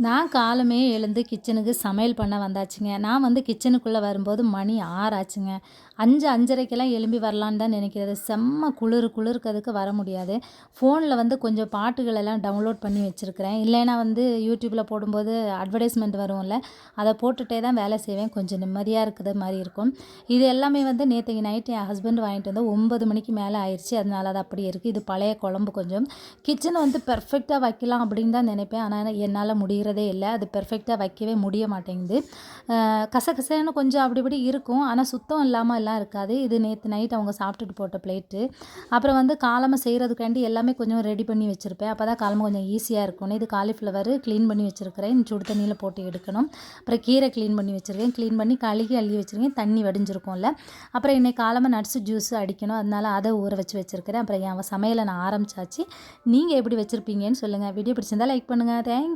நான் காலமே எழுந்து கிச்சனுக்கு சமையல் பண்ண வந்தாச்சுங்க. நான் வந்து கிச்சனுக்குள்ள வரும்போது மணி 6 ஆச்சுங்க. 5, 5:30க்கெல்லாம் எழும்பி வரலான்னு தான் நினைக்கிறது. செம்ம குளிருக்கு வர முடியாது. ஃபோன்ல வந்து கொஞ்சம் பாட்டுகள் எல்லாம் டவுன்லோட் பண்ணி வச்சிருக்கிறேன். இல்லைன்னா வந்து யூடியூப்ல போடும்போது அட்வர்டைஸ்மெண்ட் வரும்ல, அத போட்டுட்டே தான் வேலை செய்வேன். கொஞ்சம் நிம்மதியா இருக்குது மாரி இருக்கும். இது எல்லாமே வந்து நேத்தைக்கு நைட் என் ஹஸ்பண்ட் வாங்கிட்டு வந்து 9 மணிக்கு மேல ஆயிருச்சு. அதனால அது அப்படியே இருக்கு. இது பழைய குழம்பு கொஞ்சம். கிச்சன வந்து பெர்ஃபெக்ட்டா வைக்கலாம் அப்படின்னு தான் நினைப்பேன். ஆனா என்னால முடியறதே இல்ல. அது பெர்ஃபெக்ட்டா வைக்கவே முடிய மாட்டேங்குது. கசகசன்னு கொஞ்சம் அப்படி இப்படி இருக்கும். ஆனா சுத்தம் இல்லாம எல்லாம் இருக்காது. இது நேத்து நைட் அவங்க சாப்பிட்டுட்டு போட்ட பிளேட்டு. அப்புறம் வந்து காலம செய்றதுக்காண்டி எல்லாமே கொஞ்சம் ரெடி பண்ணி வச்சிருப்பேன். அப்பதான் காலம கொஞ்சம் ஈஸியா இருக்கும்னு. இது காலிஃப்ளவரு கிளீன் பண்ணி வச்சிருக்கிறேன். சுடு தண்ணீல போட்டு எடுக்கணும். அப்புறம் கீரை கிளீன் பண்ணி வச்சிருக்கேன். கிளீன் பண்ணி கழுகி அள்ளி வச்சிருக்கேன். தண்ணி வடிஞ்சிருக்கும்ல. அப்புறம் இன்னைக்கு காலம நட்ஸ் ஜூஸ் அடிக்கணும். அதனால அத ஊற வச்சு வச்சிருக்கிறேன். அப்புறம் என் சமையல நான் ஆரம்பிச்சாச்சு. நீங்க எப்படி வச்சிருப்பீங்கன்னு சொல்லுங்க. வீடியோ பிடிச்சிருந்தா லைக் பண்ணுங்க. தேங்க்ஸ்.